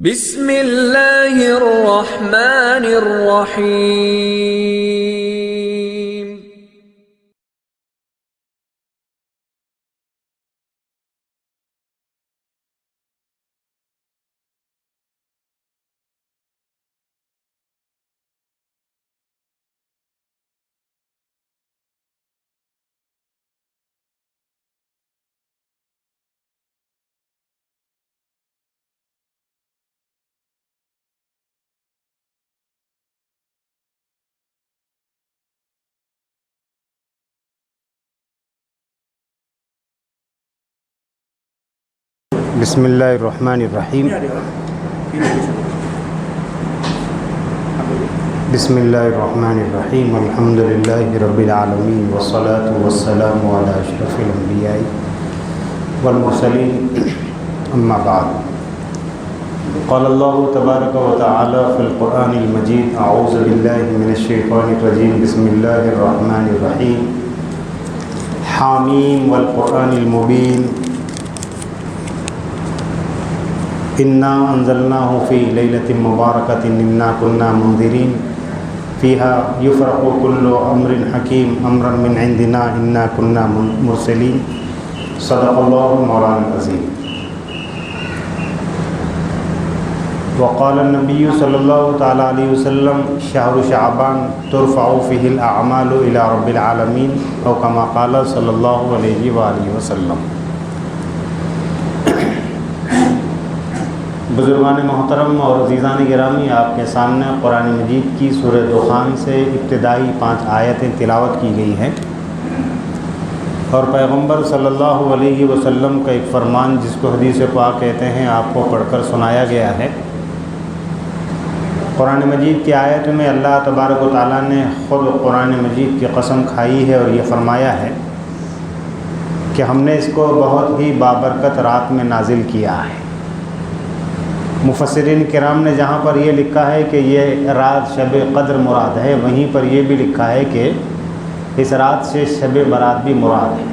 بسم اللہ الرحمن الرحیم۔ بسم اللہ الرحمن الرحیم۔ بسم اللہ الرحمن الرحیم۔ الحمد للہ رب العالمین والصلاة والسلام علی اشرف الانبیاء والمرسلین، اما بعد۔ قال اللہ تبارک و تعالی فی القرآن المجید، اعوذ باللہ من الشیطان الرجیم، بسم اللہ الرحمن الرحیم۔ حامیم والقرآن المبین، انا انزلناہ فی لیلۃ مبارکۃ انا کنا منذرین فیہا یفرق کل امر حکیم امرا من عندنا انا کنا مرسلین، صدق اللہ مولانا العظیم۔ وقال النبی صلی اللہ تعالی علیہ وسلم، شہر شعبان ترفع فیہ الاعمال الی رب العالمین، او کما قال صلی اللہ علیہ وآلہ وسلم۔ بزرگان محترم اور عزیزان گرامی، آپ کے سامنے قرآن مجید کی سورہ دخان سے ابتدائی 5 آیتیں تلاوت کی گئی ہیں، اور پیغمبر صلی اللہ علیہ وسلم کا ایک فرمان جس کو حدیث پاک کہتے ہیں آپ کو پڑھ کر سنایا گیا ہے۔ قرآن مجید کی آیت میں اللہ تبارک و تعالیٰ نے خود قرآن مجید کی قسم کھائی ہے اور یہ فرمایا ہے کہ ہم نے اس کو بہت ہی بابرکت رات میں نازل کیا ہے۔ مفسرین کرام نے جہاں پر یہ لکھا ہے کہ یہ رات شب قدر مراد ہے، وہیں پر یہ بھی لکھا ہے کہ اس رات سے شب برات بھی مراد ہے۔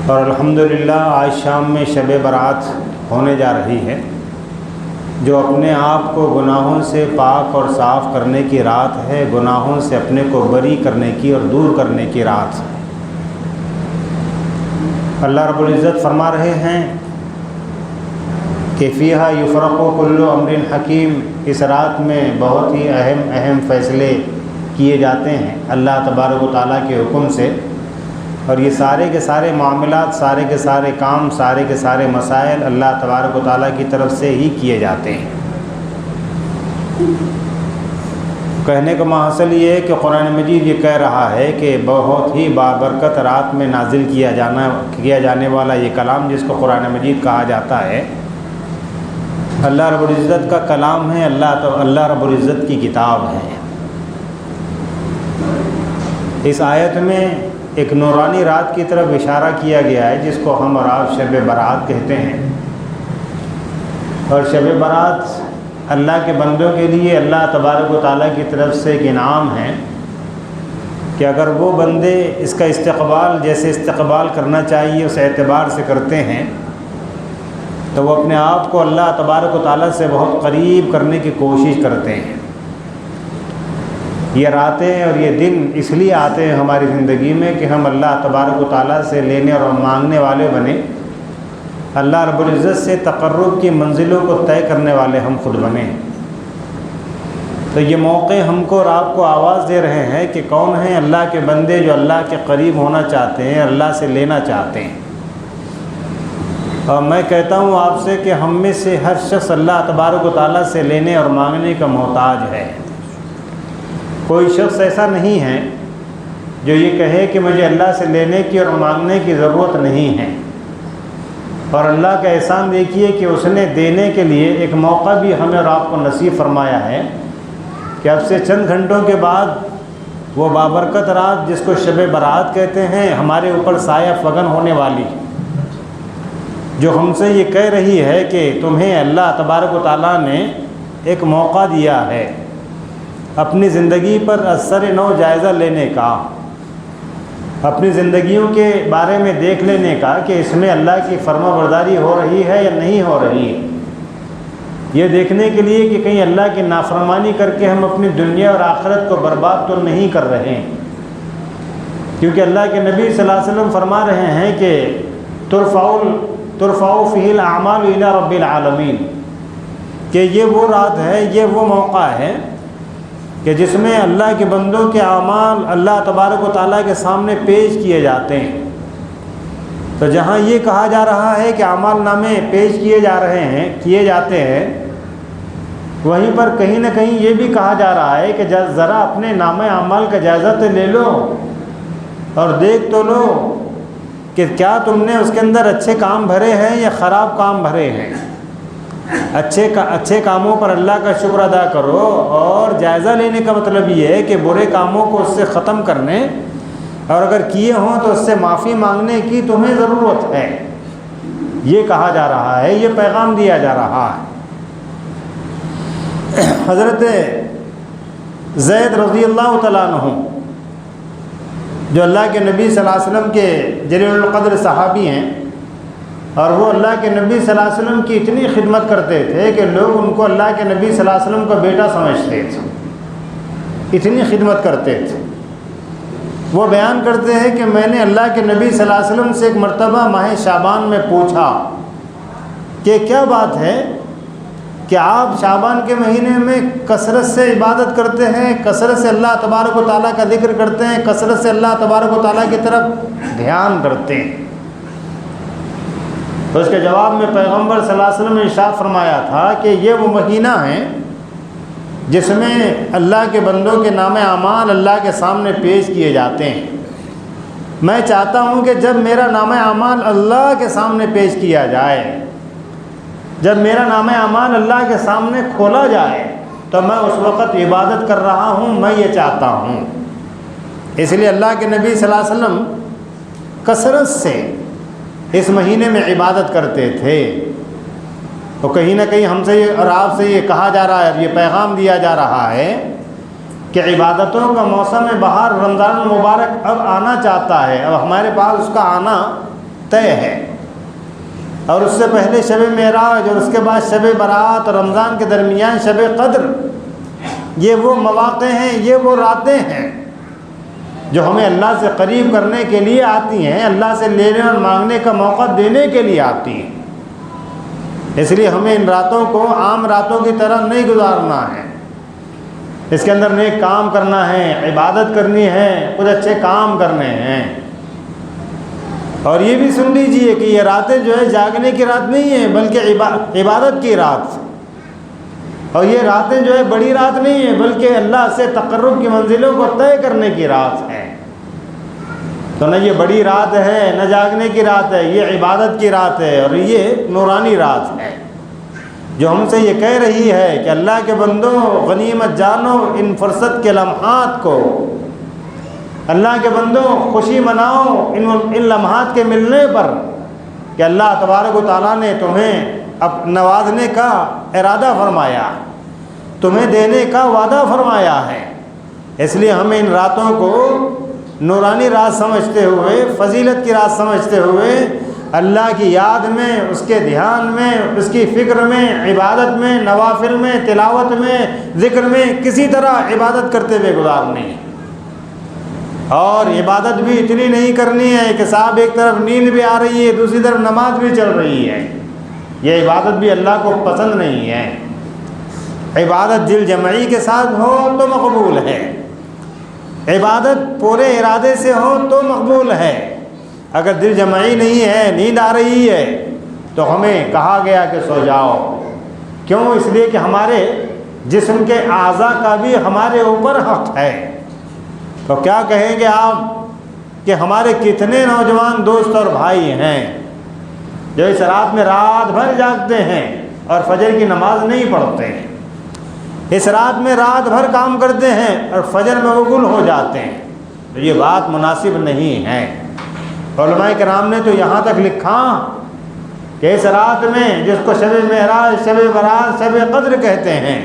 اور الحمدللہ آج شام میں شب برات ہونے جا رہی ہے، جو اپنے آپ کو گناہوں سے پاک اور صاف کرنے کی رات ہے، گناہوں سے اپنے کو بری کرنے کی اور دور کرنے کی رات ہے۔ اللہ رب العزت فرما رہے ہیں کہ فیہا یفرق کل امر حکیم، اس رات میں بہت ہی اہم فیصلے کیے جاتے ہیں اللہ تبارک و تعالیٰ کے حکم سے، اور یہ سارے کے سارے معاملات، سارے کے سارے کام، سارے کے سارے مسائل اللہ تبارک و تعالیٰ کی طرف سے ہی کیے جاتے ہیں۔ کہنے کا محاصل یہ ہے کہ قرآن مجید یہ کہہ رہا ہے کہ بہت ہی بابرکت رات میں نازل کیا جانے والا یہ کلام جس کو قرآن مجید کہا جاتا ہے، اللہ رب العزت کا کلام ہے، اللہ رب العزت کی کتاب ہے۔ اس آیت میں ایک نورانی رات کی طرف اشارہ کیا گیا ہے جس کو ہم اور آپ شب برات کہتے ہیں، اور شب برات اللہ کے بندوں کے لیے اللہ تبارک و تعالیٰ کی طرف سے ایک انعام ہے کہ اگر وہ بندے اس کا استقبال جیسے استقبال کرنا چاہیے اس اعتبار سے کرتے ہیں تو وہ اپنے آپ کو اللہ تبارک و تعالیٰ سے بہت قریب کرنے کی کوشش کرتے ہیں۔ یہ راتیں اور یہ دن اس لیے آتے ہیں ہماری زندگی میں کہ ہم اللہ تبارک و تعالیٰ سے لینے اور مانگنے والے بنیں، اللہ رب العزت سے تقرب کی منزلوں کو طے کرنے والے ہم خود بنیں۔ تو یہ موقع ہم کو اور آپ کو آواز دے رہے ہیں کہ کون ہیں اللہ کے بندے جو اللہ کے قریب ہونا چاہتے ہیں، اللہ سے لینا چاہتے ہیں۔ اور میں کہتا ہوں آپ سے کہ ہم میں سے ہر شخص اللہ تبارک و تعالیٰ سے لینے اور مانگنے کا محتاج ہے۔ کوئی شخص ایسا نہیں ہے جو یہ کہے کہ مجھے اللہ سے لینے کی اور مانگنے کی ضرورت نہیں ہے۔ اور اللہ کا احسان دیکھیے کہ اس نے دینے کے لیے ایک موقع بھی ہمیں اور آپ کو نصیب فرمایا ہے کہ اب سے چند گھنٹوں کے بعد وہ بابرکت رات جس کو شب برات کہتے ہیں ہمارے اوپر سایہ فگن ہونے والی، جو ہم سے یہ کہہ رہی ہے کہ تمہیں اللہ تبارک و تعالیٰ نے ایک موقع دیا ہے اپنی زندگی پر اثر نو جائزہ لینے کا، اپنی زندگیوں کے بارے میں دیکھ لینے کا کہ اس میں اللہ کی فرما برداری ہو رہی ہے یا نہیں ہو رہی ہے، یہ دیکھنے کے لیے کہ کہیں اللہ کی نافرمانی کر کے ہم اپنی دنیا اور آخرت کو برباد تو نہیں کر رہے ہیں، کیونکہ اللہ کے نبی صلی اللہ علیہ وسلم فرما رہے ہیں کہ ترفع فیہ الاعمال الی رب العالمین، کہ یہ وہ رات ہے، یہ وہ موقع ہے کہ جس میں اللہ کے بندوں کے اعمال اللہ تبارک و تعالیٰ کے سامنے پیش کیے جاتے ہیں۔ تو جہاں یہ کہا جا رہا ہے کہ اعمال نامے پیش کیے جاتے ہیں، وہیں پر کہیں نہ کہیں یہ بھی کہا جا رہا ہے کہ ذرا اپنے نامہ اعمال کا جائزہ تو لے لو اور دیکھ تو لو کہ کیا تم نے اس کے اندر اچھے کام بھرے ہیں یا خراب کام بھرے ہیں۔ اچھے کاموں پر اللہ کا شکر ادا کرو، اور جائزہ لینے کا مطلب یہ ہے کہ برے کاموں کو اس سے ختم کرنے، اور اگر کیے ہوں تو اس سے معافی مانگنے کی تمہیں ضرورت ہے، یہ کہا جا رہا ہے، یہ پیغام دیا جا رہا ہے۔ حضرت زید رضی اللہ تعالیٰ عنہ جو اللہ کے نبی صلی اللہ علیہ وسلم کے جلیل القدر صحابی ہیں، اور وہ اللہ کے نبی صلی اللہ علیہ وسلم کی اتنی خدمت کرتے تھے کہ لوگ ان کو اللہ کے نبی صلی اللہ علیہ وسلم کا بیٹا سمجھتے تھے، اتنی خدمت کرتے تھے۔ وہ بیان کرتے ہیں کہ میں نے اللہ کے نبی صلی اللہ علیہ وسلم سے ایک مرتبہ ماہ شعبان میں پوچھا کہ کیا بات ہے کہ آپ شعبان کے مہینے میں کثرت سے عبادت کرتے ہیں، کثرت سے اللہ تبارک و تعالیٰ کا ذکر کرتے ہیں، کثرت سے اللہ تبارک و تعالیٰ کی طرف دھیان کرتے ہیں؟ تو اس کے جواب میں پیغمبر صلی اللہ علیہ وسلم نے ارشاد فرمایا تھا کہ یہ وہ مہینہ ہے جس میں اللہ کے بندوں کے نام اعمال اللہ کے سامنے پیش کیے جاتے ہیں۔ میں چاہتا ہوں کہ جب میرا نام اعمال اللہ کے سامنے پیش کیا جائے، جب میرا نام اعمال اللہ کے سامنے کھولا جائے، تو میں اس وقت عبادت کر رہا ہوں، میں یہ چاہتا ہوں۔ اس لیے اللہ کے نبی صلی اللہ علیہ وسلم کثرت سے اس مہینے میں عبادت کرتے تھے۔ تو کہیں نہ کہیں ہم سے اور آپ سے یہ کہا جا رہا ہے، یہ پیغام دیا جا رہا ہے کہ عبادتوں کا موسم بہار رمضان المبارک اب آنا چاہتا ہے، اب ہمارے پاس اس کا آنا طے ہے، اور اس سے پہلے شب معراج اور اس کے بعد شب برات اور رمضان کے درمیان شب قدر، یہ وہ مواقع ہیں، یہ وہ راتیں ہیں جو ہمیں اللہ سے قریب کرنے کے لیے آتی ہیں، اللہ سے لینے اور مانگنے کا موقع دینے کے لیے آتی ہیں۔ اس لیے ہمیں ان راتوں کو عام راتوں کی طرح نہیں گزارنا ہے، اس کے اندر نیک کام کرنا ہے، عبادت کرنی ہے، کچھ اچھے کام کرنے ہیں۔ اور یہ بھی سن لیجئے کہ یہ راتیں جو ہے جاگنے کی رات نہیں ہے، بلکہ عبادت کی رات، اور یہ راتیں جو ہے بڑی رات نہیں ہے، بلکہ اللہ سے تقرب کی منزلوں کو طے کرنے کی رات ہے۔ تو نہ یہ بڑی رات ہے، نہ جاگنے کی رات ہے، یہ عبادت کی رات ہے، اور یہ نورانی رات ہے جو ہم سے یہ کہہ رہی ہے کہ اللہ کے بندوں غنیمت جانو ان فرصت کے لمحات کو، اللہ کے بندوں خوشی مناؤ ان لمحات کے ملنے پر کہ اللہ تبارک و تعالیٰ نے تمہیں اب نوازنے کا ارادہ فرمایا، تمہیں دینے کا وعدہ فرمایا ہے۔ اس لیے ہمیں ان راتوں کو نورانی رات سمجھتے ہوئے، فضیلت کی رات سمجھتے ہوئے، اللہ کی یاد میں، اس کے دھیان میں، اس کی فکر میں، عبادت میں، نوافل میں، تلاوت میں، ذکر میں کسی طرح عبادت کرتے ہوئے گزارنی ہے۔ اور عبادت بھی اتنی نہیں کرنی ہے کہ صاحب ایک طرف نیند بھی آ رہی ہے، دوسری طرف نماز بھی چل رہی ہے، یہ عبادت بھی اللہ کو پسند نہیں ہے۔ عبادت دل جمعی کے ساتھ ہو تو مقبول ہے، عبادت پورے ارادے سے ہو تو مقبول ہے۔ اگر دل جمعی نہیں ہے، نیند آ رہی ہے، تو ہمیں کہا گیا کہ سو جاؤ۔ کیوں؟ اس لیے کہ ہمارے جسم کے اعضاء کا بھی ہمارے اوپر حق ہے۔ تو کیا کہیں گے آپ کہ ہمارے کتنے نوجوان دوست اور بھائی ہیں جو اس رات میں رات بھر جاگتے ہیں اور فجر کی نماز نہیں پڑھتے ہیں، اس رات میں رات بھر کام کرتے ہیں اور فجر میں وہ گل ہو جاتے ہیں۔ تو یہ بات مناسب نہیں ہے۔ علماء کرام نے تو یہاں تک لکھا کہ اس رات میں جس کو شب معراج، شب برات، شب قدر کہتے ہیں،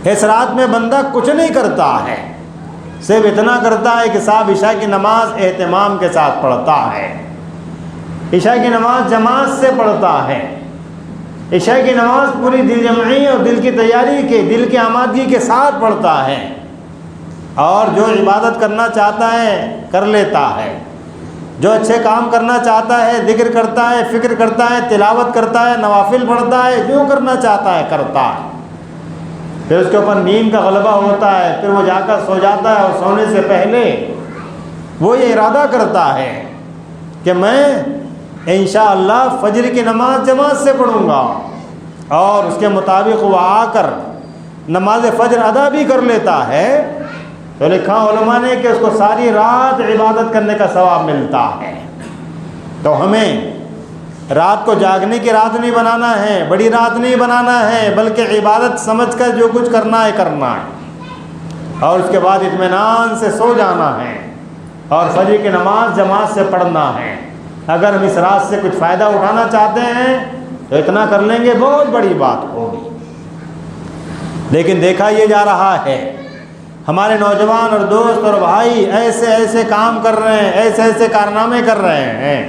اس رات میں بندہ کچھ نہیں کرتا ہے، صرف اتنا کرتا ہے کہ صاحب عشاء کی نماز اہتمام کے ساتھ پڑھتا ہے، عشاء کی نماز جماعت سے پڑھتا ہے، عشاء کی نماز پوری دل جمعی اور دل کی تیاری کے، دل کی آمادگی کے ساتھ پڑھتا ہے، اور جو عبادت کرنا چاہتا ہے کر لیتا ہے، جو اچھے کام کرنا چاہتا ہے ذکر کرتا ہے، فکر کرتا ہے، تلاوت کرتا ہے، نوافل پڑھتا ہے، جو کرنا چاہتا ہے کرتا ہے۔ پھر اس کے اوپر نیند کا غلبہ ہوتا ہے، پھر وہ جا کر سو جاتا ہے، اور سونے سے پہلے وہ یہ ارادہ کرتا ہے کہ میں انشاءاللہ فجر کی نماز جماعت سے پڑھوں گا، اور اس کے مطابق وہ آ کر نماز فجر ادا بھی کر لیتا ہے، تو لکھا علماء نے کہ اس کو ساری رات عبادت کرنے کا ثواب ملتا ہے۔ تو ہمیں رات کو جاگنے کی رات نہیں بنانا ہے، بڑی رات نہیں بنانا ہے، بلکہ عبادت سمجھ کر جو کچھ کرنا ہے کرنا ہے، اور اس کے بعد اطمینان سے سو جانا ہے، اور فجر کی نماز جماعت سے پڑھنا ہے۔ اگر ہم اس رات سے کچھ فائدہ اٹھانا چاہتے ہیں تو اتنا کر لیں گے، بہت بڑی بات ہوگی۔ لیکن دیکھا یہ جا رہا ہے ہمارے نوجوان اور دوست اور بھائی ایسے ایسے کام کر رہے ہیں، ایسے ایسے کارنامے کر رہے ہیں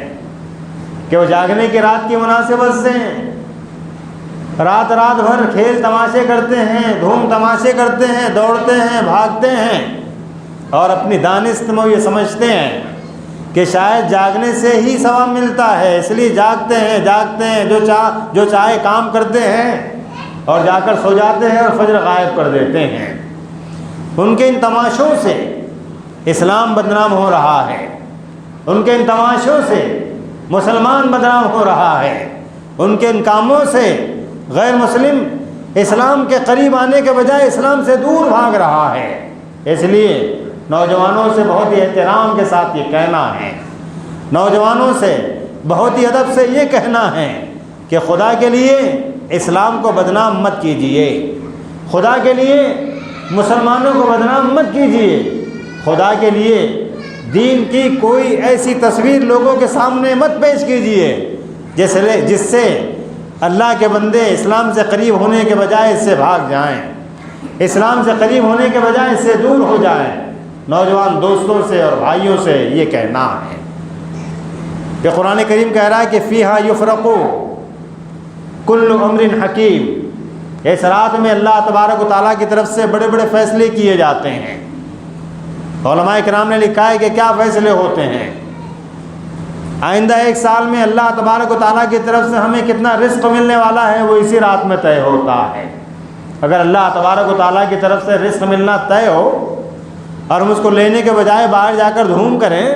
کہ وہ جاگنے کی رات کی مناسبت سے رات بھر کھیل تماشے کرتے ہیں، دھوم تماشے کرتے ہیں، دوڑتے ہیں، بھاگتے ہیں، اور اپنی دانست میں یہ سمجھتے ہیں کہ شاید جاگنے سے ہی ثواب ملتا ہے، اس لیے جاگتے ہیں، جو چاہے کام کرتے ہیں، اور جا کر سو جاتے ہیں اور فجر غائب کر دیتے ہیں۔ ان کے ان تماشوں سے اسلام بدنام ہو رہا ہے، ان کے ان تماشوں سے مسلمان بدنام ہو رہا ہے، ان کے ان کاموں سے غیر مسلم اسلام کے قریب آنے کے بجائے اسلام سے دور بھاگ رہا ہے۔ اس لیے نوجوانوں سے بہت ہی احترام کے ساتھ یہ کہنا ہے، نوجوانوں سے بہت ہی ادب سے یہ کہنا ہے کہ خدا کے لیے اسلام کو بدنام مت کیجیے، خدا کے لیے مسلمانوں کو بدنام مت کیجیے، خدا کے لیے دین کی کوئی ایسی تصویر لوگوں کے سامنے مت پیش کیجیے جس سے اللہ کے بندے اسلام سے قریب ہونے کے بجائے اس سے بھاگ جائیں، اسلام سے قریب ہونے کے بجائے اس سے دور ہو جائیں۔ نوجوان دوستوں سے اور بھائیوں سے یہ کہنا ہے کہ قرآن کریم کہہ رہا ہے کہ فیہا یفرقو کل امر حکیم، اس رات میں اللہ تبارک و تعالیٰ کی طرف سے بڑے بڑے فیصلے کیے جاتے ہیں۔ علماء کرام نے لکھا ہے کہ کیا فیصلے ہوتے ہیں؟ آئندہ 1 سال میں اللہ تبارک و تعالیٰ کی طرف سے ہمیں کتنا رزق ملنے والا ہے وہ اسی رات میں طے ہوتا ہے۔ اگر اللہ تبارک و تعالیٰ کی طرف سے رزق ملنا طے ہو اور ہم اس کو لینے کے بجائے باہر جا کر دھوم کریں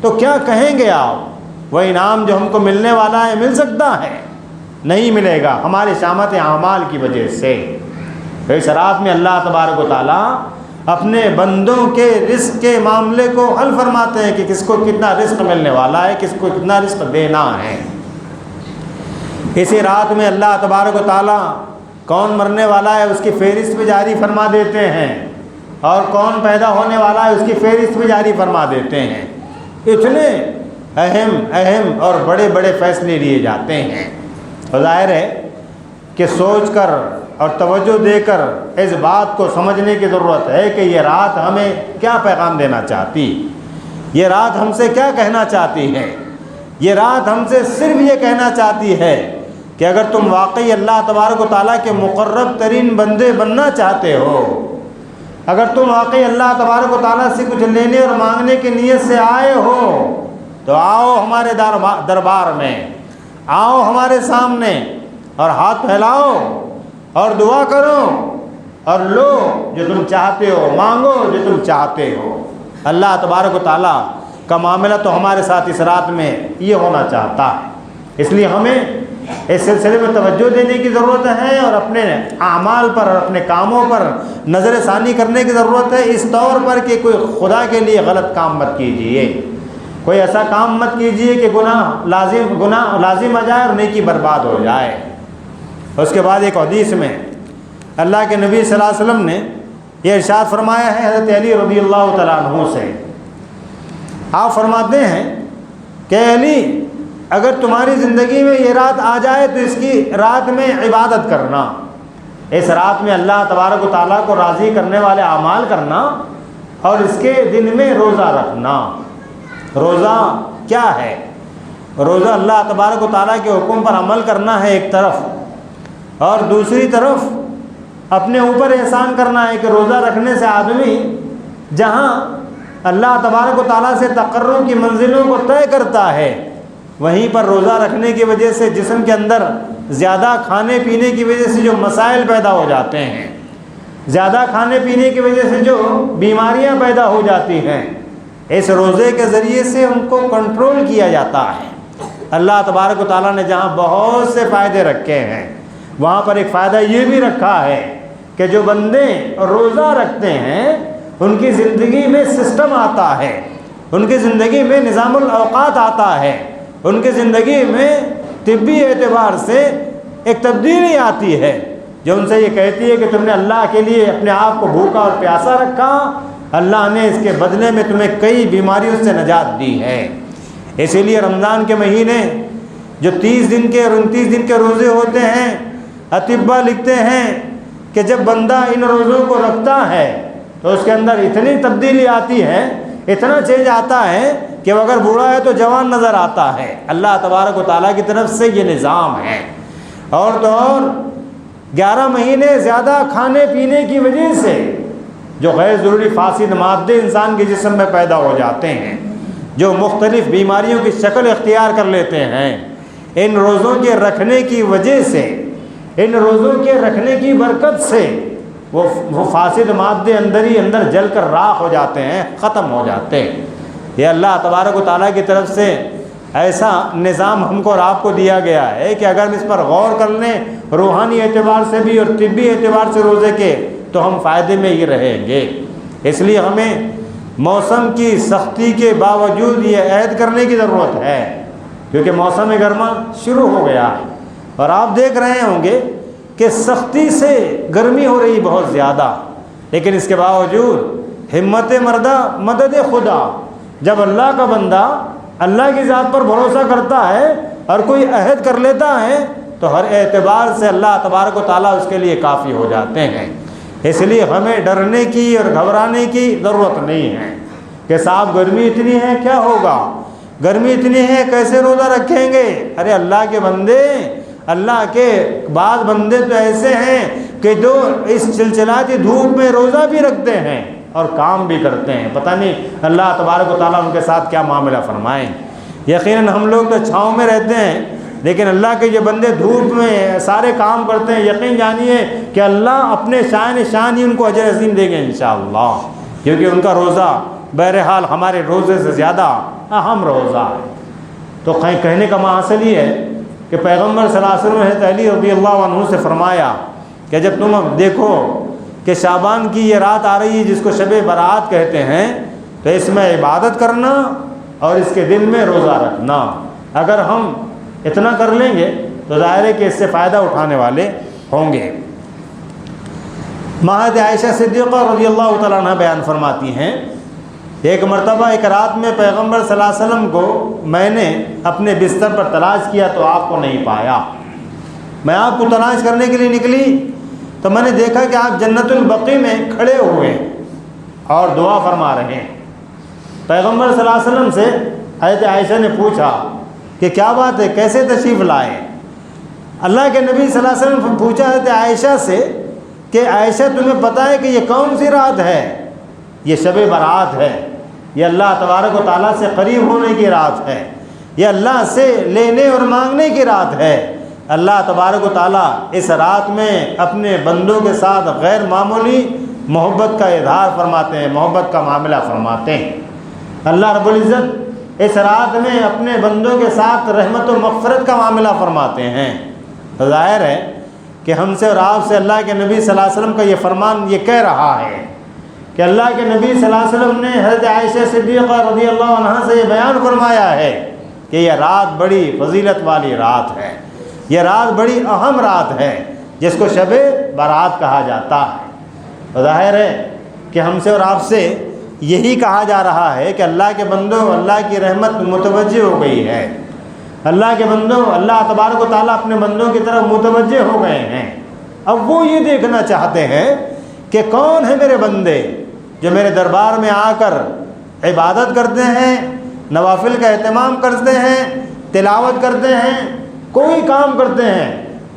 تو کیا کہیں گے آپ؟ وہ انعام جو ہم کو ملنے والا ہے مل سکتا ہے؟ نہیں ملے گا، ہمارے شامت اعمال کی وجہ سے۔ اس رات میں اللہ تبارک و تعالیٰ اپنے بندوں کے رزق کے معاملے کو حل فرماتے ہیں کہ کس کو کتنا رزق ملنے والا ہے، کس کو کتنا رزق دینا ہے۔ اسی رات میں اللہ تبارک و تعالیٰ کون مرنے والا ہے اس کی فہرست بھی جاری فرما دیتے ہیں، اور کون پیدا ہونے والا ہے اس کی فہرست بھی جاری فرما دیتے ہیں۔ اتنے اہم اور بڑے بڑے فیصلے لیے جاتے ہیں۔ ظاہر ہے کہ سوچ کر اور توجہ دے کر اس بات کو سمجھنے کی ضرورت ہے کہ یہ رات ہمیں کیا پیغام دینا چاہتی، یہ رات ہم سے کیا کہنا چاہتی ہے۔ یہ رات ہم سے صرف یہ کہنا چاہتی ہے کہ اگر تم واقعی اللہ تبارک و تعالیٰ کے مقرب ترین بندے بننا چاہتے ہو، اگر تم واقعی اللہ تبارک و تعالیٰ سے کچھ لینے اور مانگنے کی نیت سے آئے ہو تو آؤ ہمارے دربار میں، آؤ ہمارے سامنے اور ہاتھ پھیلاؤ اور دعا کرو اور لو جو تم چاہتے ہو، مانگو جو تم چاہتے ہو۔ اللہ تبارک و تعالیٰ کا معاملہ تو ہمارے ساتھ اس رات میں یہ ہونا چاہتا ہے، اس لیے ہمیں اس سلسلے میں توجہ دینے کی ضرورت ہے، اور اپنے اعمال پر اور اپنے کاموں پر نظر ثانی کرنے کی ضرورت ہے، اس طور پر کہ کوئی خدا کے لیے غلط کام مت کیجیے، کوئی ایسا کام مت کیجیے کہ گناہ لازم آ جائے اور نیکی برباد ہو جائے۔ اس کے بعد ایک حدیث میں اللہ کے نبی صلی اللہ علیہ وسلم نے یہ ارشاد فرمایا ہے حضرت علی رضی اللہ تعالیٰ عنہ سے۔ آپ فرماتے ہیں کہ علی، اگر تمہاری زندگی میں یہ رات آ جائے تو اس کی رات میں عبادت کرنا، اس رات میں اللہ تبارک و تعالیٰ کو راضی کرنے والے اعمال کرنا، اور اس کے دن میں روزہ رکھنا۔ روزہ کیا ہے؟ روزہ اللہ تبارک و تعالیٰ کے حکم پر عمل کرنا ہے ایک طرف، اور دوسری طرف اپنے اوپر احسان کرنا ہے کہ روزہ رکھنے سے آدمی جہاں اللہ تبارک و تعالیٰ سے تقرب کی منزلوں کو طے کرتا ہے، وہیں پر روزہ رکھنے کی وجہ سے جسم کے اندر زیادہ کھانے پینے کی وجہ سے جو مسائل پیدا ہو جاتے ہیں، زیادہ کھانے پینے کی وجہ سے جو بیماریاں پیدا ہو جاتی ہیں، اس روزے کے ذریعے سے ان کو کنٹرول کیا جاتا ہے۔ اللہ تبارک و تعالیٰ نے جہاں بہت سے فائدے رکھے ہیں، وہاں پر ایک فائدہ یہ بھی رکھا ہے کہ جو بندے روزہ رکھتے ہیں ان کی زندگی میں سسٹم آتا ہے، ان کی زندگی میں نظام الاوقات آتا ہے، ان کی زندگی میں طبی اعتبار سے ایک تبدیلی آتی ہے جو ان سے یہ کہتی ہے کہ تم نے اللہ کے لیے اپنے آپ کو بھوکا اور پیاسا رکھا، اللہ نے اس کے بدلے میں تمہیں کئی بیماریوں سے نجات دی ہے۔ اسی لیے رمضان کے مہینے جو 30 دن کے اور 29 دن کے روزے ہوتے ہیں، اطباء لکھتے ہیں کہ جب بندہ ان روزوں کو رکھتا ہے تو اس کے اندر اتنی تبدیلی آتی ہے، اتنا چینج آتا ہے کہ وہ اگر بوڑھا ہے تو جوان نظر آتا ہے۔ اللہ تبارک و تعالیٰ کی طرف سے یہ نظام ہے۔ اور تو اور 11 مہینے زیادہ کھانے پینے کی وجہ سے جو غیر ضروری فاسد مادے انسان کے جسم میں پیدا ہو جاتے ہیں، جو مختلف بیماریوں کی شکل اختیار کر لیتے ہیں، ان روزوں کے رکھنے کی وجہ سے، ان روزوں کے رکھنے کی برکت سے وہ فاسد مادے اندر ہی اندر جل کر راکھ ہو جاتے ہیں، ختم ہو جاتے ہیں۔ یہ اللہ تبارک و تعالیٰ کی طرف سے ایسا نظام ہم کو اور آپ کو دیا گیا ہے کہ اگر ہم اس پر غور کر لیں روحانی اعتبار سے بھی اور طبی اعتبار سے روزے کے، تو ہم فائدے میں ہی رہیں گے۔ اس لیے ہمیں موسم کی سختی کے باوجود یہ عہد کرنے کی ضرورت ہے، کیونکہ موسم گرما شروع ہو گیا ہے اور آپ دیکھ رہے ہوں گے کہ سختی سے گرمی ہو رہی بہت زیادہ، لیکن اس کے باوجود ہمت مردہ مدد خدا، جب اللہ کا بندہ اللہ کی ذات پر بھروسہ کرتا ہے اور کوئی عہد کر لیتا ہے تو ہر اعتبار سے اللہ تبارک و تعالیٰ اس کے لیے کافی ہو جاتے ہیں۔ اس لیے ہمیں ڈرنے کی اور گھبرانے کی ضرورت نہیں ہے کہ صاحب گرمی اتنی ہے کیا ہوگا، گرمی اتنی ہے کیسے روزہ رکھیں گے۔ ارے اللہ کے بندے، اللہ کے بعض بندے تو ایسے ہیں کہ جو اس چلچلاتی دھوپ میں روزہ بھی رکھتے ہیں اور کام بھی کرتے ہیں، پتہ نہیں اللہ تبارک و تعالیٰ ان کے ساتھ کیا معاملہ فرمائیں۔ یقیناً ہم لوگ تو چھاؤں میں رہتے ہیں، لیکن اللہ کے یہ بندے دھوپ میں سارے کام کرتے ہیں، یقین جانیے کہ اللہ اپنے شان ہی ان کو اجر عظیم دیں گے انشاءاللہ، کیونکہ ان کا روزہ بہرحال ہمارے روزے سے زیادہ اہم روزہ ہے۔ تو کہنے کا مقصد یہ ہے کہ پیغمبر صلی اللہ علیہ وسلم حضرت علی رضی اللہ عنہ سے فرمایا کہ جب تم دیکھو کہ شعبان کی یہ رات آ رہی ہے جس کو شب برات کہتے ہیں، تو اس میں عبادت کرنا اور اس کے دن میں روزہ رکھنا۔ اگر ہم اتنا کر لیں گے تو ظاہر ہے کہ اس سے فائدہ اٹھانے والے ہوں گے۔ ماں عائشہ صدیقہ رضی اللہ تعالیٰ عنہ بیان فرماتی ہیں، ایک مرتبہ ایک رات میں پیغمبر صلی اللہ علیہ وسلم کو میں نے اپنے بستر پر تلاش کیا تو آپ کو نہیں پایا۔ میں آپ کو تلاش کرنے کے لیے نکلی تو میں نے دیکھا کہ آپ جنت البقیع میں کھڑے ہوئے اور دعا فرما رہے ہیں۔ پیغمبر صلی اللہ علیہ وسلم سے حضرت عائشہ نے پوچھا کہ کیا بات ہے، کیسے تشریف لائے؟ اللہ کے نبی صلی اللہ علیہ وسلم پوچھا حضرت عائشہ سے کہ عائشہ تمہیں پتہ ہے کہ یہ کون سی رات ہے؟ یہ شب برات ہے، یہ اللہ تبارک و تعالیٰ سے قریب ہونے کی رات ہے، یہ اللہ سے لینے اور مانگنے کی رات ہے۔ اللہ تبارک و تعالیٰ اس رات میں اپنے بندوں کے ساتھ غیر معمولی محبت کا اظہار فرماتے ہیں، محبت کا معاملہ فرماتے ہیں۔ اللہ رب العزت اس رات میں اپنے بندوں کے ساتھ رحمت و مغفرت کا معاملہ فرماتے ہیں۔ ظاہر ہے کہ ہم سے اور آپ سے اللہ کے نبی صلی اللہ علیہ وسلم کا یہ فرمان یہ کہہ رہا ہے کہ اللہ کے نبی صلی اللہ علیہ وسلم نے حضرت عائشہ صدیقہ رضی اللہ عنہا سے یہ بیان فرمایا ہے کہ یہ رات بڑی فضیلت والی رات ہے، یہ رات بڑی اہم رات ہے جس کو شب برات کہا جاتا ہے۔ ظاہر ہے کہ ہم سے اور آپ سے یہی کہا جا رہا ہے کہ اللہ کے بندوں، اللہ کی رحمت متوجہ ہو گئی ہے، اللہ کے بندوں، اللہ تبارک و تعالیٰ اپنے بندوں کی طرف متوجہ ہو گئے ہیں۔ اب وہ یہ دیکھنا چاہتے ہیں کہ کون ہے میرے بندے جو میرے دربار میں آ کر عبادت کرتے ہیں، نوافل کا اہتمام کرتے ہیں، تلاوت کرتے ہیں، کوئی کام کرتے ہیں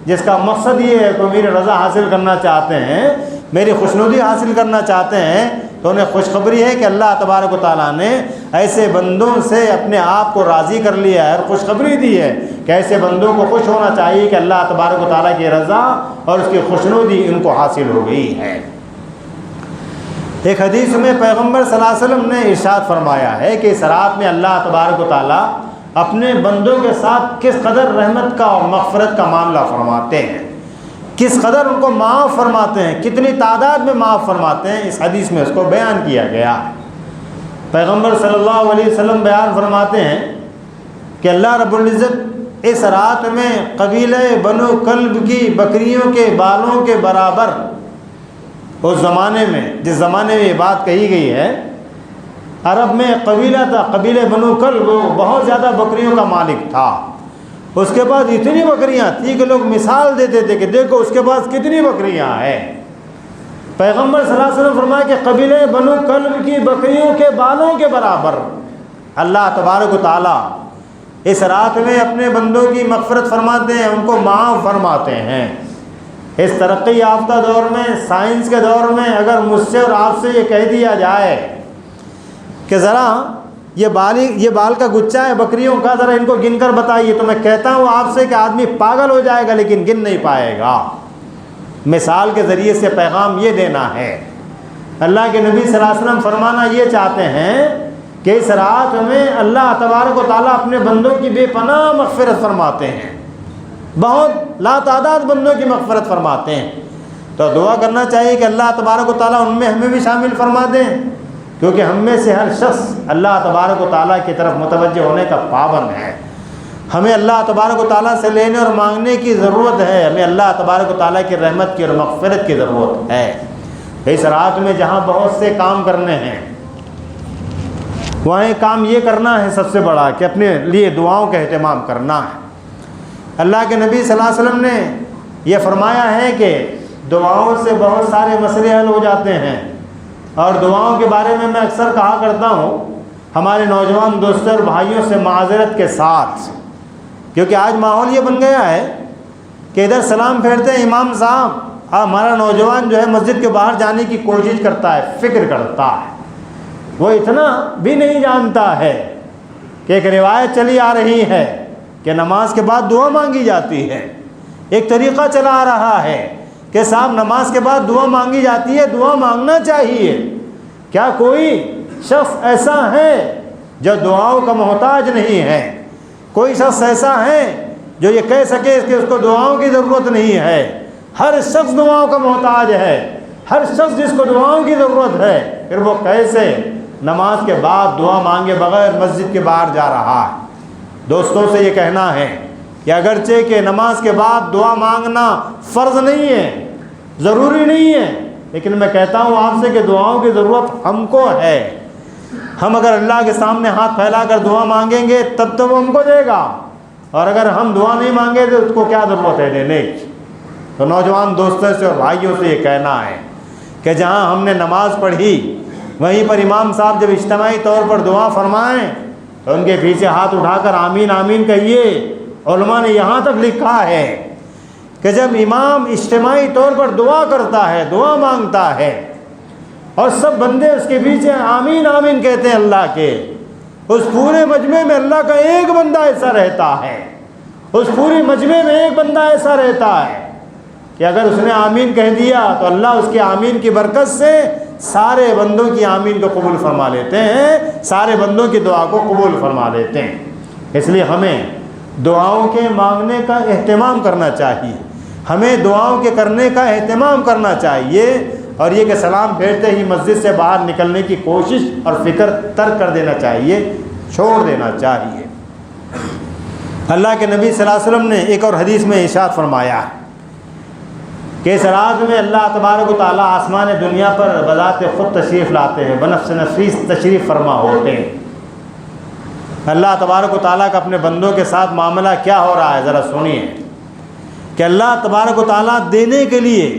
جس کا مقصد یہ ہے کہ میری رضا حاصل کرنا چاہتے ہیں، میری خوشنودی حاصل کرنا چاہتے ہیں، تو انہیں خوشخبری ہے کہ اللہ تبارک و تعالیٰ نے ایسے بندوں سے اپنے آپ کو راضی کر لیا ہے اور خوشخبری دی ہے کہ ایسے بندوں کو خوش ہونا چاہیے کہ اللہ تبارک و تعالیٰ کی رضا اور اس کی خوشنودی ان کو حاصل ہو گئی ہے۔ ایک حدیث میں پیغمبر صلی اللہ علیہ وسلم نے ارشاد فرمایا ہے کہ اس رات میں اللہ تبارک و تعالیٰ اپنے بندوں کے ساتھ کس قدر رحمت کا اور مغفرت کا معاملہ فرماتے ہیں، کس قدر ان کو معاف فرماتے ہیں، کتنی تعداد میں معاف فرماتے ہیں، اس حدیث میں اس کو بیان کیا گیا ہے۔ پیغمبر صلی اللہ علیہ وسلم بیان فرماتے ہیں کہ اللہ رب العزت اس رات میں قبیلہ بنو کلب کی بکریوں کے بالوں کے برابر، اس زمانے میں جس زمانے میں یہ بات کہی گئی ہے، عرب میں قبیلہ تھا، قبیلہ بنو کلب، وہ بہت زیادہ بکریوں کا مالک تھا۔ اس کے پاس اتنی بکریاں تھیں کہ لوگ مثال دیتے تھے کہ دیکھو اس کے پاس کتنی بکریاں ہیں۔ پیغمبر صلی اللہ علیہ وسلم فرمایا کہ قبیلہ بنو کلب کی بکریوں کے بالوں کے برابر اللہ تبارک و تعالیٰ اس رات میں اپنے بندوں کی مغفرت فرماتے ہیں، ان کو معاف فرماتے ہیں۔ اس ترقی یافتہ دور میں، سائنس کے دور میں، اگر مجھ سے اور آپ سے یہ کہہ دیا جائے کہ ذرا یہ بال کا گچھا ہے بکریوں کا، ذرا ان کو گن کر بتائیے، تو میں کہتا ہوں آپ سے کہ آدمی پاگل ہو جائے گا لیکن گن نہیں پائے گا۔ مثال کے ذریعے سے پیغام یہ دینا ہے، اللہ کے نبی صلی اللہ علیہ وسلم فرمانا یہ چاہتے ہیں کہ اس رات میں اللہ تبارک و تعالیٰ اپنے بندوں کی بے پناہ مغفرت فرماتے ہیں، بہت لا تعداد بندوں کی مغفرت فرماتے ہیں۔ تو دعا کرنا چاہیے کہ اللہ تبارک و تعالیٰ ان میں ہمیں بھی شامل فرما دیں، کیونکہ ہم میں سے ہر شخص اللہ تبارک و تعالیٰ کی طرف متوجہ ہونے کا پابند ہے۔ ہمیں اللہ تبارک و تعالیٰ سے لینے اور مانگنے کی ضرورت ہے، ہمیں اللہ تبارک و تعالیٰ کی رحمت کی اور مغفرت کی ضرورت ہے۔ اس رات میں جہاں بہت سے کام کرنے ہیں، وہاں کام یہ کرنا ہے سب سے بڑا کہ اپنے لیے دعاؤں کا اہتمام کرنا ہے۔ اللہ کے نبی صلی اللہ علیہ وسلم نے یہ فرمایا ہے کہ دعاؤں سے بہت سارے مسئلے حل ہو جاتے ہیں، اور دعاؤں کے بارے میں اکثر کہا کرتا ہوں ہمارے نوجوان دوستوں اور بھائیوں سے معذرت کے ساتھ، کیونکہ آج ماحول یہ بن گیا ہے کہ ادھر سلام پھیرتے ہیں امام صاحب، ہمارا نوجوان جو ہے مسجد کے باہر جانے کی کوشش کرتا ہے، فکر کرتا ہے، وہ اتنا بھی نہیں جانتا ہے کہ ایک روایت چلی آ رہی ہے کہ نماز کے بعد دعا مانگی جاتی ہے، ایک طریقہ چلا آ رہا ہے کہ صاحب نماز کے بعد دعا مانگی جاتی ہے، دعا مانگنا چاہیے۔ کیا کوئی شخص ایسا ہے جو دعاؤں کا محتاج نہیں ہے؟ کوئی شخص ایسا ہے جو یہ کہہ سکے کہ اس کو دعاؤں کی ضرورت نہیں ہے؟ ہر شخص دعاؤں کا محتاج ہے، ہر شخص جس کو دعاؤں کی ضرورت ہے، پھر وہ کیسے نماز کے بعد دعا مانگے بغیر مسجد کے باہر جا رہا ہے؟ دوستوں سے یہ کہنا ہے کہ اگرچہ کہ نماز کے بعد دعا مانگنا فرض نہیں ہے، ضروری نہیں ہے، لیکن میں کہتا ہوں آپ سے کہ دعاؤں کی ضرورت ہم کو ہے۔ ہم اگر اللہ کے سامنے ہاتھ پھیلا کر دعا مانگیں گے تب تو وہ ہم کو دے گا، اور اگر ہم دعا نہیں مانگے تو اس کو کیا ضرورت ہے دینے کی؟ تو نوجوان دوستوں سے اور بھائیوں سے یہ کہنا ہے کہ جہاں ہم نے نماز پڑھی وہیں پر امام صاحب جب اجتماعی طور پر دعا فرمائیں تو ان کے پیچھے ہاتھ اٹھا کر آمین آمین کہیے۔ علماء نے یہاں تک لکھا ہے کہ جب امام اجتماعی طور پر دعا کرتا ہے، دعا مانگتا ہے، اور سب بندے اس کے پیچھے آمین آمین کہتے ہیں اللہ کے، اس پورے مجمع میں اللہ کا ایک بندہ ایسا رہتا ہے، اس پوری مجمع میں ایک بندہ ایسا رہتا ہے کہ اگر اس نے آمین کہہ دیا تو اللہ اس کے آمین کی برکت سے سارے بندوں کی آمین کو قبول فرما لیتے ہیں، سارے بندوں کی دعا کو قبول فرما لیتے ہیں۔ اس لیے ہمیں دعاؤں کے مانگنے کا اہتمام کرنا چاہیے، ہمیں دعاؤں کے کرنے کا اہتمام کرنا چاہیے، اور یہ کہ سلام پھیرتے ہی مسجد سے باہر نکلنے کی کوشش اور فکر ترک کر دینا چاہیے، چھوڑ دینا چاہیے۔ اللہ کے نبی صلی اللہ علیہ وسلم نے ایک اور حدیث میں ارشاد فرمایا کہ اس رات میں اللہ تبارک و تعالیٰ آسمان دنیا پر بذات خود تشریف لاتے ہیں، بنفس نفیس تشریف فرما ہوتے ہیں۔ اللہ تبارک و تعالیٰ کا اپنے بندوں کے ساتھ معاملہ کیا ہو رہا ہے ذرا سنیے کہ اللہ تبارک و تعالیٰ دینے کے لیے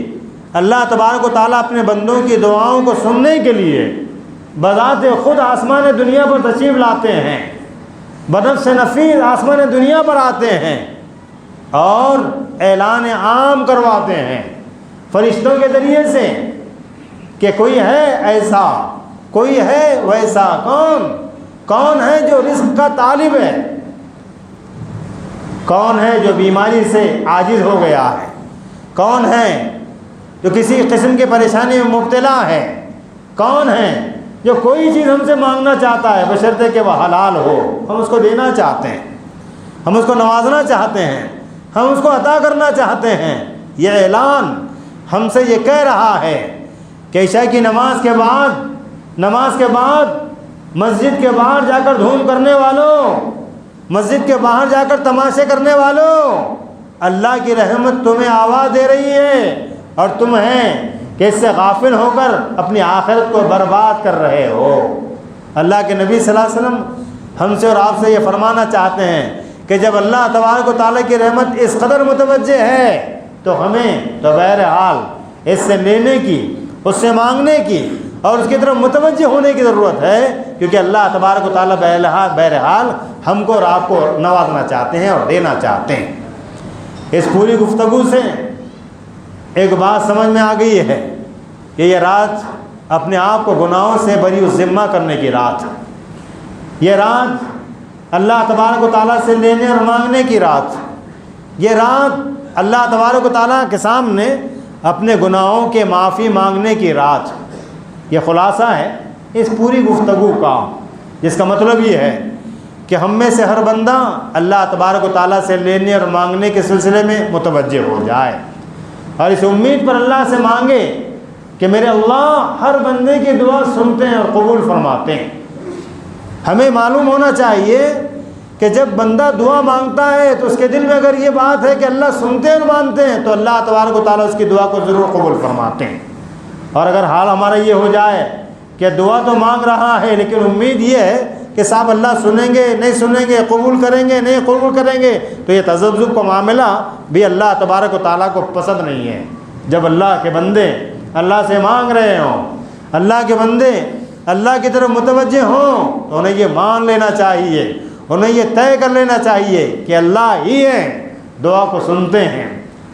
اللہ تبارک و تعالیٰ اپنے بندوں کی دعاؤں کو سننے کے لیے بذات خود آسمان دنیا پر تشریف لاتے ہیں، بنفس نفیس آسمان دنیا پر آتے ہیں اور اعلان عام کرواتے ہیں فرشتوں کے ذریعے سے کہ کوئی ہے ایسا، کوئی ہے ویسا، کون ہے جو رزق کا طالب ہے، کون ہے جو بیماری سے عاجز ہو گیا ہے، کون ہے جو کسی قسم کی پریشانی میں مبتلا ہے، کون ہے جو کوئی چیز ہم سے مانگنا چاہتا ہے بشرطے کہ وہ حلال ہو، ہم اس کو دینا چاہتے ہیں، ہم اس کو نوازنا چاہتے ہیں، ہم اس کو عطا کرنا چاہتے ہیں۔ یہ اعلان ہم سے یہ کہہ رہا ہے کہ عشاء کی نماز کے بعد مسجد کے باہر جا کر دھوم کرنے والوں، مسجد کے باہر جا کر تماشے کرنے والوں، اللہ کی رحمت تمہیں آواز دے رہی ہے اور تم ہیں کہ اس سے غافل ہو کر اپنی آخرت کو برباد کر رہے ہو۔ اللہ کے نبی صلی اللہ علیہ وسلم ہم سے اور آپ سے یہ فرمانا چاہتے ہیں کہ جب اللہ تبارک و تعالیٰ کی رحمت اس قدر متوجہ ہے تو ہمیں تو بہرحال اس سے لینے کی، اس سے مانگنے کی اور اس کی طرف متوجہ ہونے کی ضرورت ہے، کیونکہ اللہ تبارک و تعالیٰ بہرحال ہم کو اور آپ کو نوازنا چاہتے ہیں اور دینا چاہتے ہیں۔ اس پوری گفتگو سے ایک بات سمجھ میں آ گئی ہے کہ یہ رات اپنے آپ کو گناہوں سے بری الذمہ کرنے کی رات ہے، یہ رات اللہ تبارک و تعالیٰ سے لینے اور مانگنے کی رات، یہ رات اللہ تبارک و تعالیٰ کے سامنے اپنے گناہوں کے معافی مانگنے کی رات۔ یہ خلاصہ ہے اس پوری گفتگو کا، جس کا مطلب یہ ہے کہ ہم میں سے ہر بندہ اللہ تبارک و تعالیٰ سے لینے اور مانگنے کے سلسلے میں متوجہ ہو جائے اور اس امید پر اللہ سے مانگے کہ میرے اللہ ہر بندے کی دعا سنتے ہیں اور قبول فرماتے ہیں۔ ہمیں معلوم ہونا چاہیے کہ جب بندہ دعا مانگتا ہے تو اس کے دل میں اگر یہ بات ہے کہ اللہ سنتے ہیں اور مانتے ہیں تو اللہ تبارک و تعالیٰ اس کی دعا کو ضرور قبول فرماتے ہیں۔ اور اگر حال ہمارا یہ ہو جائے کہ دعا تو مانگ رہا ہے لیکن امید یہ ہے کہ صاحب اللہ سنیں گے نہیں سنیں گے، قبول کریں گے نہیں قبول کریں گے، تو یہ تذبذب کا معاملہ بھی اللہ تبارک و تعالیٰ کو پسند نہیں ہے۔ جب اللہ کے بندے اللہ سے مانگ رہے ہوں، اللہ کے بندے اللہ کی طرف متوجہ ہوں تو انہیں یہ مان لینا چاہیے، انہیں یہ طے کر لینا چاہیے کہ اللہ ہی ہیں دعا کو سنتے ہیں،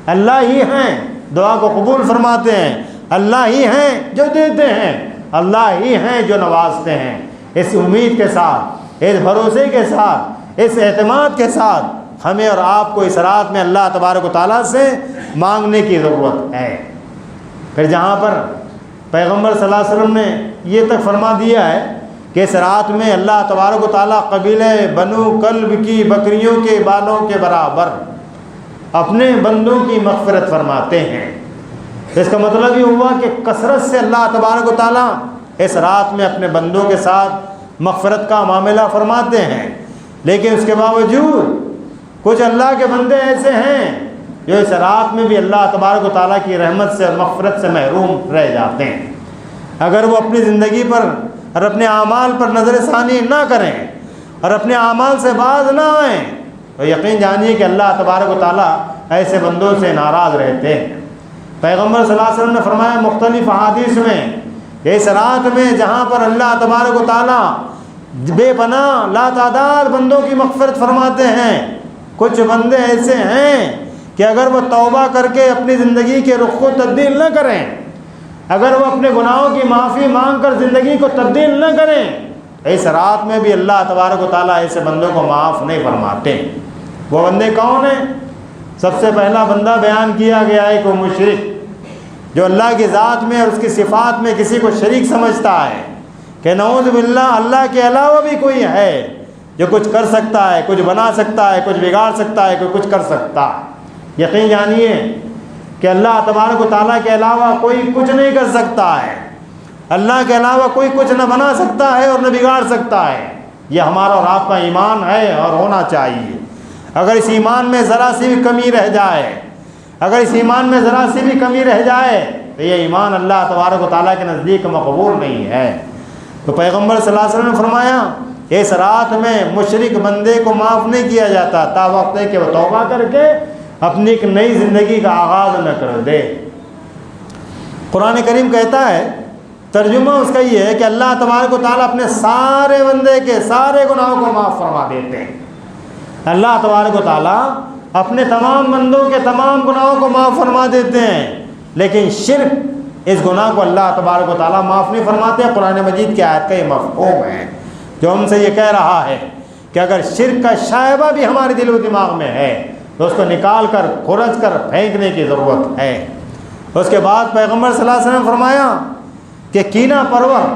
اللہ ہی ہیں دعا کو قبول فرماتے ہیں، اللہ ہی ہیں جو دیتے ہیں، اللہ ہی ہیں جو نوازتے ہیں۔ اس امید کے ساتھ، اس بھروسے کے ساتھ، اس اعتماد کے ساتھ ہمیں اور آپ کو اس رات میں اللہ تبارک و تعالیٰ سے مانگنے کی ضرورت ہے۔ پھر جہاں پر پیغمبر صلی اللہ علیہ وسلم نے یہ تک فرما دیا ہے کہ اس رات میں اللہ تبارک و تعالیٰ قبیلہ بنو کلب کی بکریوں کے بالوں کے برابر اپنے بندوں کی مغفرت فرماتے ہیں، اس کا مطلب یہ ہوا کہ کثرت سے اللہ تبارک و تعالیٰ اس رات میں اپنے بندوں کے ساتھ مغفرت کا معاملہ فرماتے ہیں۔ لیکن اس کے باوجود کچھ اللہ کے بندے ایسے ہیں جو اس رات میں بھی اللہ تبارک و تعالیٰ کی رحمت سے اور مغفرت سے محروم رہ جاتے ہیں۔ اگر وہ اپنی زندگی پر اور اپنے اعمال پر نظر ثانی نہ کریں اور اپنے اعمال سے باز نہ آئیں تو یقین جانیے کہ اللہ تبارک و تعالیٰ ایسے بندوں سے ناراض رہتے ہیں۔ پیغمبر صلی اللہ علیہ وسلم نے فرمایا مختلف احادیث میں کہ اس رات میں جہاں پر اللہ تبارک و تعالیٰ بے پناہ لاتعداد بندوں کی مغفرت فرماتے ہیں، کچھ بندے ایسے ہیں کہ اگر وہ توبہ کر کے اپنی زندگی کے رخ کو تبدیل نہ کریں، اگر وہ اپنے گناہوں کی معافی مانگ کر زندگی کو تبدیل نہ کریں، اس رات میں بھی اللہ تبارک و تعالیٰ ایسے بندوں کو معاف نہیں فرماتے۔ وہ بندے کون ہیں؟ سب سے پہلا بندہ بیان کیا گیا ہے کہ وہ مشرک، جو اللہ کی ذات میں اور اس کی صفات میں کسی کو شریک سمجھتا ہے کہ نعوذ باللہ اللہ کے علاوہ بھی کوئی ہے جو کچھ کر سکتا ہے، کچھ بنا سکتا ہے، کچھ بگاڑ سکتا ہے، کوئی کچھ کر سکتا ہے۔ یقین جانیے کہ اللہ تبارک و تعالیٰ کے علاوہ کوئی کچھ نہیں کر سکتا ہے، اللہ کے علاوہ کوئی کچھ نہ بنا سکتا ہے اور نہ بگاڑ سکتا ہے۔ یہ ہمارا اور آپ کا ایمان ہے اور ہونا چاہیے۔ اگر اس ایمان میں ذرا سی بھی کمی رہ جائے، اگر اس ایمان میں ذرا سی بھی کمی رہ جائے تو یہ ایمان اللہ تبارک و تعالیٰ کے نزدیک مقبول نہیں ہے۔ تو پیغمبر صلی اللہ علیہ وسلم نے فرمایا اس رات میں مشرک بندے کو معاف نہیں کیا جاتا تا وقت ہے کہ وہ توبہ کر کے اپنی ایک نئی زندگی کا آغاز نہ کر دے۔ قرآن کریم کہتا ہے، ترجمہ اس کا یہ ہے کہ اللہ تبارک و تعالیٰ اپنے سارے بندے کے سارے گناہوں کو معاف فرما دیتے ہیں۔ اللہ تبارک و تعالیٰ اپنے تمام بندوں کے تمام گناہوں کو معاف فرما دیتے ہیں، لیکن شرک، اس گناہ کو اللہ تبارک و تعالیٰ معاف نہیں فرماتے۔ قرآن مجید کی آیت کا یہ مفہوم ہے جو ہم سے یہ کہہ رہا ہے کہ اگر شرک کا شائبہ بھی ہمارے دل و دماغ میں ہے تو اس کو نکال کر کھرچ کر پھینکنے کی ضرورت ہے۔ اس کے بعد پیغمبر صلی اللہ علیہ وسلم نے فرمایا کہ کینہ پرور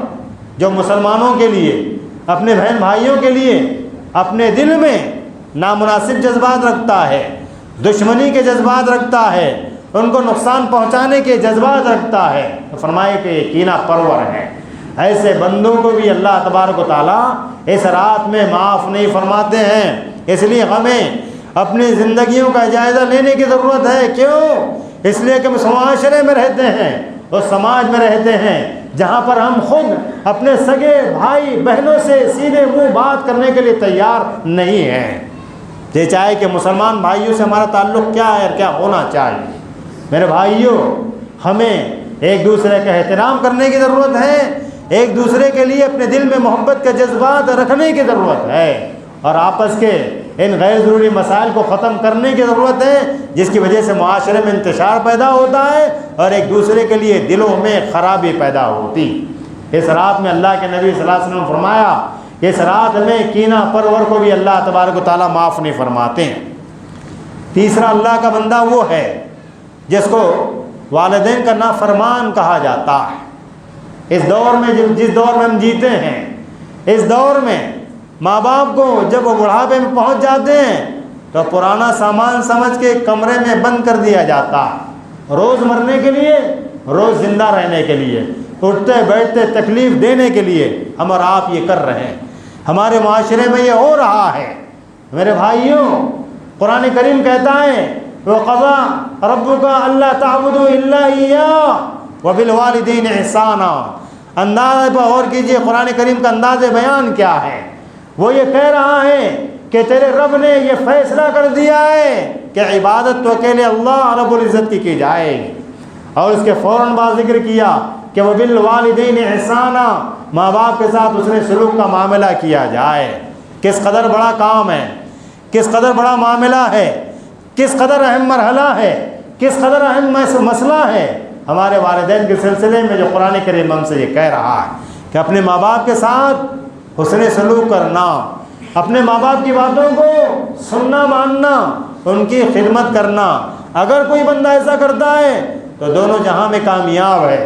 جو مسلمانوں کے لیے، اپنے بہن بھائیوں کے لیے اپنے دل میں نامناسب جذبات رکھتا ہے، دشمنی کے جذبات رکھتا ہے، ان کو نقصان پہنچانے کے جذبات رکھتا ہے، تو فرمائے کہ یہ کینہ پرور ہے۔ ایسے بندوں کو بھی اللہ تبارک و تعالیٰ اس رات میں معاف نہیں فرماتے ہیں۔ اس لیے ہمیں اپنی زندگیوں کا جائزہ لینے کی ضرورت ہے۔ کیوں؟ اس لیے کہ ہم اس معاشرے میں رہتے ہیں، اس سماج میں رہتے ہیں جہاں پر ہم خود اپنے سگے بھائی بہنوں سے سیدھے منہ بات کرنے کے لیے تیار نہیں ہیں۔ یہ چاہے کہ مسلمان بھائیوں سے ہمارا تعلق کیا ہے اور کیا ہونا چاہیے۔ میرے بھائیوں، ہمیں ایک دوسرے کا احترام کرنے کی ضرورت ہے، ایک دوسرے کے لیے اپنے دل میں محبت کے جذبات رکھنے کی ضرورت ہے، اور آپس کے ان غیر ضروری مسائل کو ختم کرنے کی ضرورت ہے جس کی وجہ سے معاشرے میں انتشار پیدا ہوتا ہے اور ایک دوسرے کے لیے دلوں میں خرابی پیدا ہوتی۔ اس رات میں اللہ کے نبی صلی اللہ علیہ وسلم نے فرمایا کہ اس رات میں کینہ پرور کو بھی اللہ تبارک و تعالیٰ معاف نہیں فرماتے ہیں۔ تیسرا، اللہ کا بندہ وہ ہے جس کو والدین کا نافرمان کہا جاتا ہے۔ اس دور میں جس دور میں ہم جیتے ہیں، اس دور میں ماں باپ کو جب وہ بڑھاپے میں پہنچ جاتے ہیں تو پرانا سامان سمجھ کے کمرے میں بند کر دیا جاتا ہے، روز مرنے کے لیے، روز زندہ رہنے کے لیے، اٹھتے بیٹھتے تکلیف دینے کے لیے ہم اور آپ یہ کر رہے ہیں۔ ہمارے معاشرے میں یہ ہو رہا ہے۔ میرے بھائیوں، قرآن کریم کہتا ہے وَقَضَىٰ رَبُّكَ أَلَّا تَعْبُدُوا إِلَّا إِيَّاهُ وَبِالْوَالِدَيْنِ إِحْسَانًا۔ انداز پر غور کیجئے، قرآن کریم کا انداز بیان کیا ہے۔ وہ یہ کہہ رہا ہے کہ تیرے رب نے یہ فیصلہ کر دیا ہے کہ عبادت تو اکیلے اللہ رب العزت کی جائے گی، اور اس کے فوراً بعد ذکر کیا کہ وَبِالْوَالِدَيْنِ إِحْسَانًا، ماں باپ کے ساتھ اس نے سلوک کا معاملہ کیا جائے۔ کس قدر بڑا کام ہے، کس قدر بڑا معاملہ ہے، کس قدر اہم مرحلہ ہے، کس قدر اہم مسئلہ ہے ہمارے والدین کے سلسلے میں، جو قرآن کریم ہم سے یہ کہہ رہا ہے کہ اپنے ماں باپ کے ساتھ حسن سلوک کرنا، اپنے ماں باپ کی باتوں کو سننا ماننا، ان کی خدمت کرنا۔ اگر کوئی بندہ ایسا کرتا ہے تو دونوں جہاں میں کامیاب ہے،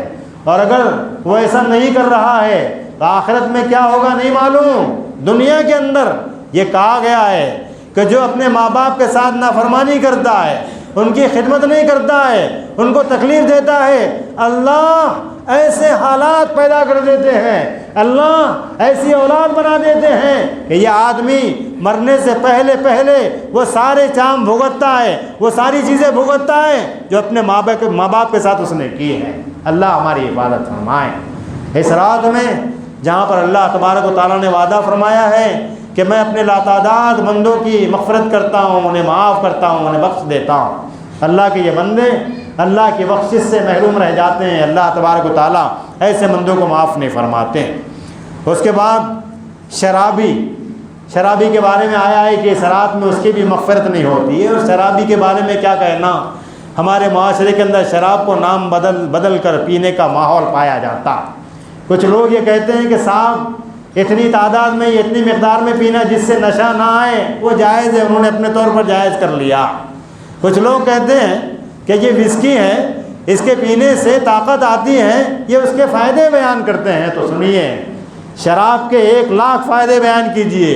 اور اگر وہ ایسا نہیں کر رہا ہے تو آخرت میں کیا ہوگا نہیں معلوم۔ دنیا کے اندر یہ کہا گیا ہے کہ جو اپنے ماں باپ کے ساتھ نافرمانی کرتا ہے، ان کی خدمت نہیں کرتا ہے، ان کو تکلیف دیتا ہے، اللہ ایسے حالات پیدا کر دیتے ہیں، اللہ ایسی اولاد بنا دیتے ہیں کہ یہ آدمی مرنے سے پہلے وہ سارے چام بھگتتا ہے، وہ ساری چیزیں بھگتتا ہے جو اپنے ماں باپ کے ساتھ اس نے کی ہے۔ اللہ ہماری حفاظت فرمائے۔ اس رات میں جہاں پر اللہ تبارک و تعالیٰ نے وعدہ فرمایا ہے کہ میں اپنے لاتعداد بندوں کی مغفرت کرتا ہوں، انہیں معاف کرتا ہوں، انہیں بخش دیتا ہوں، اللہ کے یہ بندے اللہ کی بخشش سے محروم رہ جاتے ہیں۔ اللہ تبارک و تعالیٰ ایسے بندوں کو معاف نہیں فرماتے ہیں۔ اس کے بعد شرابی کے بارے میں آیا ہے کہ اس رات میں اس کی بھی مغفرت نہیں ہوتی ہے۔ اور شرابی کے بارے میں کیا کہنا، ہمارے معاشرے کے اندر شراب کو نام بدل کر پینے کا ماحول پایا جاتا۔ کچھ لوگ یہ کہتے ہیں کہ صاحب اتنی تعداد میں، اتنی مقدار میں پینا جس سے نشہ نہ آئے وہ جائز ہے، انہوں نے اپنے طور پر جائز کر لیا۔ کچھ لوگ کہتے ہیں کہ یہ وسکی ہے، اس کے پینے سے طاقت آتی ہے، یہ اس کے فائدے بیان کرتے ہیں۔ تو سنیے، شراب کے 1,00,000 فائدے بیان کیجئے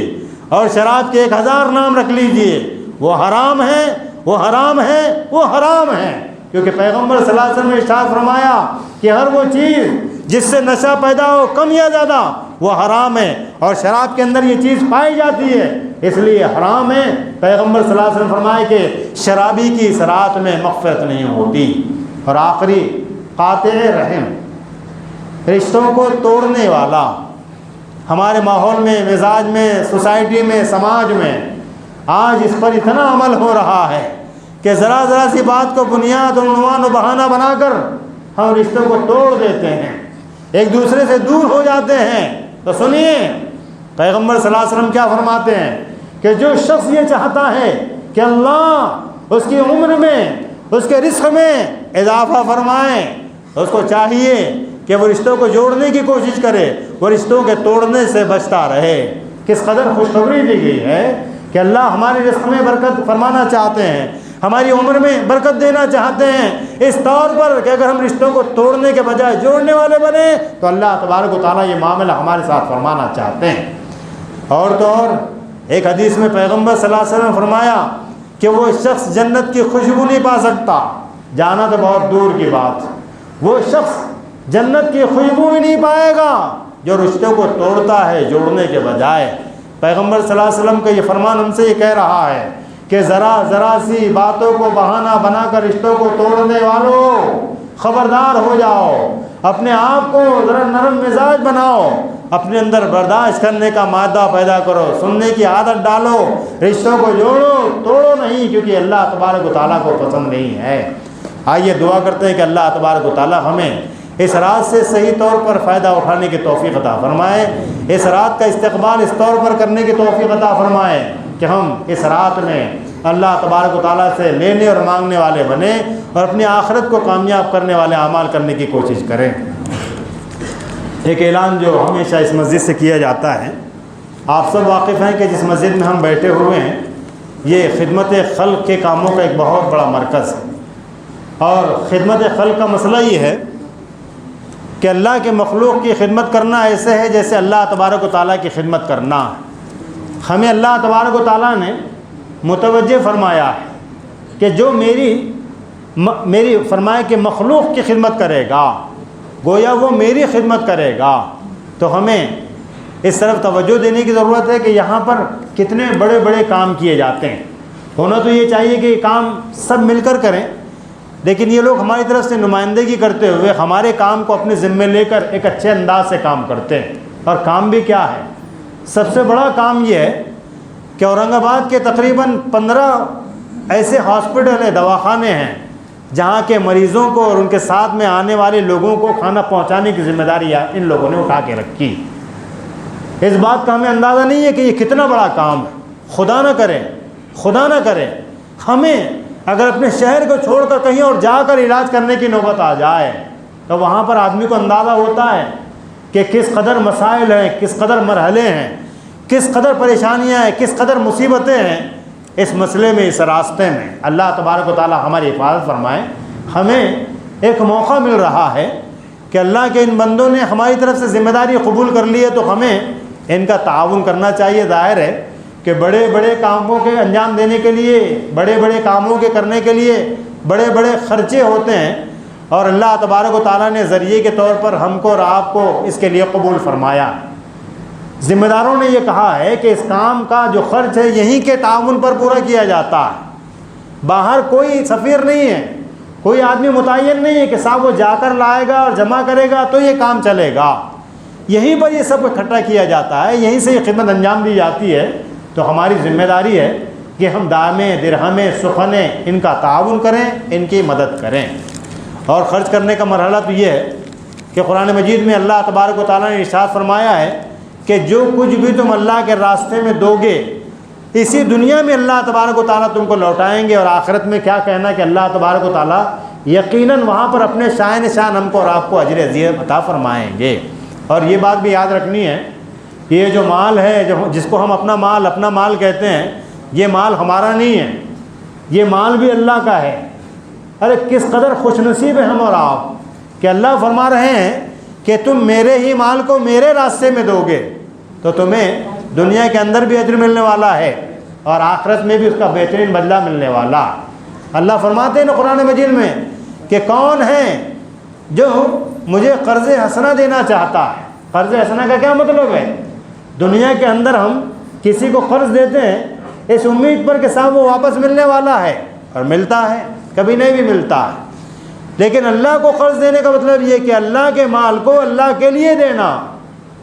اور شراب کے 1,000 نام رکھ لیجئے، وہ حرام ہے، وہ حرام ہے، وہ حرام ہے، کیونکہ پیغمبر صلی اللہ علیہ وسلم نے ارشاد فرمایا کہ ہر وہ چیز جس سے نشہ پیدا ہو کم یا زیادہ وہ حرام ہے، اور شراب کے اندر یہ چیز پائی جاتی ہے اس لیے حرام ہے۔ پیغمبر صلی اللہ علیہ وسلم فرمائے کہ شرابی کی اس رات میں مغفرت نہیں ہوتی۔ اور آخری، قاطع رحم، رشتوں کو توڑنے والا، ہمارے ماحول میں، مزاج میں، سوسائٹی میں، سماج میں آج اس پر اتنا عمل ہو رہا ہے کہ ذرا سی بات کو بنیاد اور عنوان و بہانہ بنا کر ہم رشتوں کو توڑ دیتے ہیں، ایک دوسرے سے دور ہو جاتے ہیں۔ تو سنیے پیغمبر صلی اللہ علیہ وسلم کیا فرماتے ہیں کہ جو شخص یہ چاہتا ہے کہ اللہ اس کی عمر میں، اس کے رزق میں اضافہ فرمائیں، اس کو چاہیے کہ وہ رشتوں کو جوڑنے کی کوشش کرے، وہ رشتوں کے توڑنے سے بچتا رہے۔ کس قدر خوشخبری دی گئی ہے کہ اللہ ہمارے رزق میں برکت فرمانا چاہتے ہیں، ہماری عمر میں برکت دینا چاہتے ہیں، اس طور پر کہ اگر ہم رشتوں کو توڑنے کے بجائے جوڑنے والے بنے تو اللہ تبارک و تعالیٰ یہ معاملہ ہمارے ساتھ فرمانا چاہتے ہیں۔ اور تو اور ایک حدیث میں پیغمبر صلی اللہ علیہ وسلم نے فرمایا کہ وہ شخص جنت کی خوشبو نہیں پا سکتا، جانا تو بہت دور کی بات، وہ شخص جنت کی خوشبو بھی نہیں پائے گا جو رشتوں کو توڑتا ہے جوڑنے کے بجائے۔ پیغمبر صلی اللہ علیہ وسلم کا یہ فرمان ہم سے یہ کہہ رہا ہے کہ ذرا سی باتوں کو بہانہ بنا کر رشتوں کو توڑنے والوں خبردار ہو جاؤ، اپنے آپ کو ذرا نرم مزاج بناؤ، اپنے اندر برداشت کرنے کا مادہ پیدا کرو، سننے کی عادت ڈالو، رشتوں کو جوڑو، توڑو نہیں، کیونکہ اللہ تبارک و تعالیٰ کو پسند نہیں ہے۔ آئیے دعا کرتے ہیں کہ اللہ تبارک و تعالیٰ ہمیں اس رات سے صحیح طور پر فائدہ اٹھانے کی توفیق عطا فرمائے، اس رات کا استقبال اس طور پر کرنے کی توفیق عطا فرمائے کہ ہم اس رات میں اللہ تبارک و تعالیٰ سے لینے اور مانگنے والے بنیں اور اپنی آخرت کو کامیاب کرنے والے اعمال کرنے کی کوشش کریں۔ ایک اعلان جو ہمیشہ اس مسجد سے کیا جاتا ہے، آپ سب واقف ہیں کہ جس مسجد میں ہم بیٹھے ہوئے ہیں یہ خدمت خلق کے کاموں کا ایک بہت بڑا مرکز ہے، اور خدمت خلق کا مسئلہ یہ ہے کہ اللہ کے مخلوق کی خدمت کرنا ایسے ہے جیسے اللہ تبارک و تعالیٰ کی خدمت کرنا ہے۔ ہمیں اللہ تبارک و تعالیٰ نے متوجہ فرمایا ہے کہ جو میری فرمایا کہ مخلوق کی خدمت کرے گا گویا وہ میری خدمت کرے گا، تو ہمیں اس طرف توجہ دینے کی ضرورت ہے کہ یہاں پر کتنے بڑے بڑے کام کیے جاتے ہیں۔ ہونا تو یہ چاہیے کہ یہ کام سب مل کر کریں، لیکن یہ لوگ ہماری طرف سے نمائندگی کرتے ہوئے ہمارے کام کو اپنے ذمے لے کر ایک اچھے انداز سے کام کرتے ہیں۔ اور کام بھی کیا ہے؟ سب سے بڑا کام یہ ہے کہ اورنگ آباد کے تقریباً 15 ایسے ہاسپٹل ہیں، دواخانے ہیں جہاں کے مریضوں کو اور ان کے ساتھ میں آنے والے لوگوں کو کھانا پہنچانے کی ذمہ داری ان لوگوں نے اٹھا کے رکھی۔ اس بات کا ہمیں اندازہ نہیں ہے کہ یہ کتنا بڑا کام ہے۔ خدا نہ کرے ہمیں اگر اپنے شہر کو چھوڑ کر کہیں اور جا کر علاج کرنے کی نوبت آ جائے تو وہاں پر آدمی کو اندازہ ہوتا ہے کہ کس قدر مسائل ہیں، کس قدر مرحلے ہیں، کس قدر پریشانیاں ہیں، کس قدر مصیبتیں ہیں اس مسئلے میں، اس راستے میں۔ اللہ تبارک و تعالی ہماری حفاظت فرمائے۔ ہمیں ایک موقع مل رہا ہے کہ اللہ کے ان بندوں نے ہماری طرف سے ذمہ داری قبول کر لی ہے، تو ہمیں ان کا تعاون کرنا چاہیے۔ ظاہر ہے کہ بڑے بڑے کاموں کے انجام دینے کے لیے، بڑے بڑے کاموں کے کرنے کے لیے بڑے بڑے خرچے ہوتے ہیں، اور اللہ تبارک و تعالیٰ نے ذریعے کے طور پر ہم کو اور آپ کو اس کے لیے قبول فرمایا۔ ذمہ داروں نے یہ کہا ہے کہ اس کام کا جو خرچ ہے یہیں کے تعاون پر پورا کیا جاتا ہے، باہر کوئی سفیر نہیں ہے، کوئی آدمی متعین نہیں ہے کہ صاحب وہ جا کر لائے گا اور جمع کرے گا تو یہ کام چلے گا، یہیں پر یہ سب اکٹھا کیا جاتا ہے، یہیں سے یہ خدمت انجام دی جاتی ہے۔ تو ہماری ذمہ داری ہے کہ ہم دامیں درہمیں سخنیں ان کا تعاون کریں، ان کی مدد کریں۔ اور خرچ کرنے کا مرحلہ تو یہ ہے کہ قرآن مجید میں اللہ تبارک و تعالیٰ نے ارشاد فرمایا ہے کہ جو کچھ بھی تم اللہ کے راستے میں دو گے اسی دنیا میں اللہ تبارک و تعالیٰ تم کو لوٹائیں گے، اور آخرت میں کیا کہنا کہ اللہ تبارک و تعالیٰ یقیناً وہاں پر اپنے شان شان ہم کو اور آپ کو اجر عظیم عطا فرمائیں گے۔ اور یہ بات بھی یاد رکھنی ہے، یہ جو مال ہے جس کو ہم اپنا مال کہتے ہیں، یہ مال ہمارا نہیں ہے، یہ مال بھی اللہ کا ہے۔ ارے کس قدر خوش نصیب ہے ہم اور آپ کہ اللہ فرما رہے ہیں کہ تم میرے ہی مال کو میرے راستے میں دو گے تو تمہیں دنیا کے اندر بھی اجر ملنے والا ہے اور آخرت میں بھی اس کا بہترین بدلہ ملنے والا۔ اللہ فرماتے ہیں نا قرآن مجید میں کہ کون ہے جو مجھے قرض حسنہ دینا چاہتا ہے۔ قرض حسنہ کا کیا مطلب ہے؟ دنیا کے اندر ہم کسی کو قرض دیتے ہیں اس امید پر کہ صاحب وہ واپس ملنے والا ہے، اور ملتا ہے، کبھی نہیں بھی ملتا ہے۔ لیکن اللہ کو قرض دینے کا مطلب یہ کہ اللہ کے مال کو اللہ کے لیے دینا،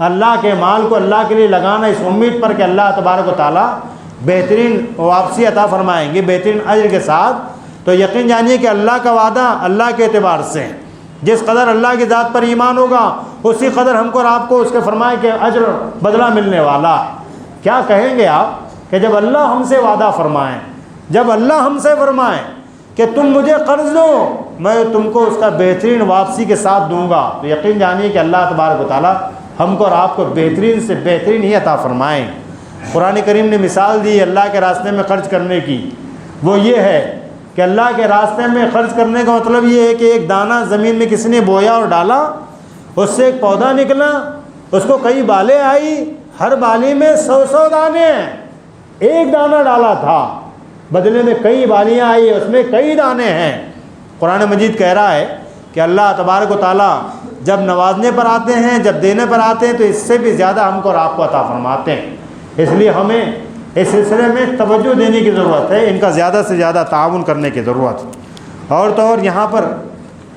اللہ کے مال کو اللہ کے لیے لگانا اس امید پر کہ اللہ تبارک و تعالیٰ بہترین واپسی عطا فرمائیں گے، بہترین اجر کے ساتھ۔ تو یقین جانیے کہ اللہ کا وعدہ اللہ کے اعتبار سے ہے، جس قدر اللہ کی ذات پر ایمان ہوگا اسی قدر ہم کو اور آپ کو اس کے فرمائے کہ اجر بدلہ ملنے والا ہے۔ کیا کہیں گے آپ کہ جب اللہ ہم سے وعدہ فرمائیں، جب اللہ ہم سے فرمائیں کہ تم مجھے قرض دو میں تم کو اس کا بہترین واپسی کے ساتھ دوں گا، تو یقین جانیے کہ اللہ تبارک و تعالیٰ ہم کو اور آپ کو بہترین سے بہترین ہی عطا فرمائیں۔ قرآن کریم نے مثال دی اللہ کے راستے میں خرچ کرنے کی، وہ یہ ہے کہ اللہ کے راستے میں خرچ کرنے کا مطلب یہ ہے کہ ایک دانہ زمین میں کسی نے بویا اور ڈالا، اس سے ایک پودا نکلا، اس کو کئی بالیں آئی، ہر بالی میں 100 دانے ہیں۔ ایک دانہ ڈالا تھا، بدلے میں کئی بالیاں آئی، اس میں کئی دانے ہیں۔ قرآن مجید کہہ رہا ہے کہ اللہ تبارک و تعالیٰ جب نوازنے پر آتے ہیں، جب دینے پر آتے ہیں تو اس سے بھی زیادہ ہم کو اور آپ کو عطا فرماتے ہیں۔ اس لیے ہمیں اس سلسلے میں توجہ دینے کی ضرورت ہے، ان کا زیادہ سے زیادہ تعاون کرنے کی ضرورت ہے۔ اور تو اور یہاں پر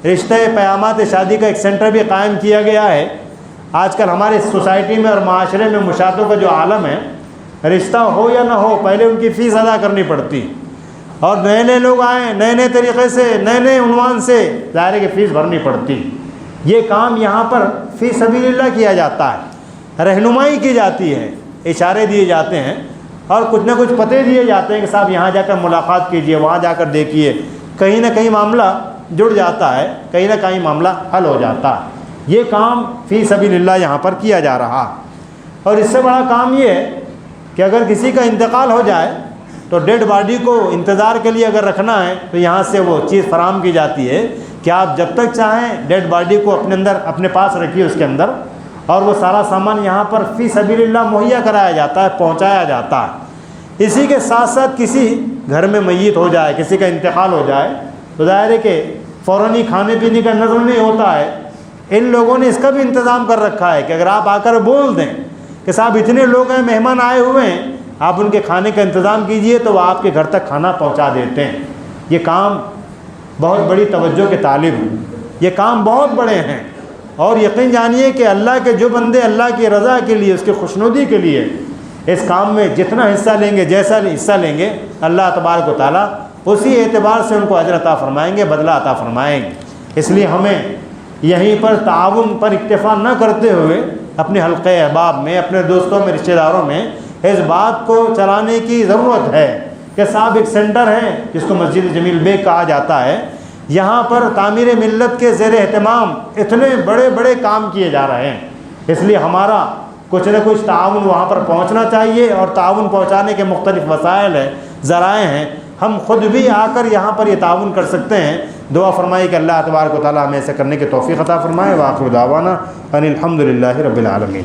رشتہ پیامات شادی کا ایک سینٹر بھی قائم کیا گیا ہے۔ آج کل ہمارے سوسائٹی میں اور معاشرے میں مشاہدوں کا جو عالم ہے، رشتہ ہو یا نہ ہو پہلے ان کی فیس ادا کرنی پڑتی، اور نئے نئے لوگ آئیں نئے نئے طریقے سے نئے نئے عنوان سے ظاہر ہے کہ فیس بھرنی پڑتی۔ یہ کام یہاں پر فی سبیل اللہ کیا جاتا ہے، رہنمائی کی جاتی ہے، اشارے دیے جاتے ہیں اور کچھ نہ کچھ پتے دیے جاتے ہیں کہ صاحب یہاں جا کر ملاقات کیجئے، وہاں جا کر دیکھیے، کہیں نہ کہیں معاملہ جڑ جاتا ہے، کہیں نہ کہیں معاملہ حل ہو جاتا ہے۔ یہ کام فی سبیل اللہ یہاں پر کیا جا رہا۔ اور اس سے بڑا کام یہ ہے کہ اگر کسی کا انتقال ہو جائے تو ڈیڈ باڈی کو انتظار کے لیے اگر رکھنا ہے تو یہاں سے وہ چیز فراہم کی جاتی ہے کہ آپ جب تک چاہیں ڈیڈ باڈی کو اپنے پاس رکھیے اس کے اندر، اور وہ سارا سامان یہاں پر فی سبیل اللہ مہیا کرایا جاتا ہے، پہنچایا جاتا ہے۔ اسی کے ساتھ ساتھ کسی گھر میں میت ہو جائے، کسی کا انتقال ہو جائے تو ظاہر ہے کہ فوراً ہی کھانے پینے کا نظم نہیں ہوتا ہے۔ ان لوگوں نے اس کا بھی انتظام کر رکھا ہے کہ اگر آپ آ کر بول دیں کہ صاحب اتنے لوگ ہیں، مہمان آئے ہوئے ہیں، آپ ان کے کھانے کا انتظام کیجئے، تو وہ آپ کے گھر تک کھانا پہنچا دیتے ہیں۔ یہ کام بہت بڑی توجہ کے طالب ہیں، یہ کام بہت بڑے ہیں، اور یقین جانیے کہ اللہ کے جو بندے اللہ کی رضا کے لیے، اس کی خوشنودی کے لیے اس کام میں جتنا حصہ لیں گے، جیسا حصہ لیں گے، اللہ تبارک و تعالیٰ اسی اعتبار سے ان کو اجر عطا فرمائیں گے، بدلہ عطا فرمائیں گے۔ اس لیے ہمیں یہیں پر تعاون پر اکتفا نہ کرتے ہوئے اپنے حلقہ احباب میں، اپنے دوستوں میں، رشتہ داروں میں اس بات کو چلانے کی ضرورت ہے کہ صاحب ایک سینٹر ہے جس کو مسجد جمیل بیگ کہا جاتا ہے، یہاں پر تعمیر ملت کے زیر اہتمام اتنے بڑے بڑے کام کیے جا رہے ہیں۔ اس لیے ہمارا کچھ نہ کچھ تعاون وہاں پر پہنچنا چاہیے، اور تعاون پہنچانے کے مختلف وسائل ہیں، ذرائع ہیں۔ ہم خود بھی آ کر یہاں پر یہ تعاون کر سکتے ہیں۔ دعا فرمائی کہ اللہ تبارک و تعالیٰ ہمیں ایسے کرنے کی توفیق عطا فرمائے۔ وآخر دعوانا ان الحمد للہ رب العالمین۔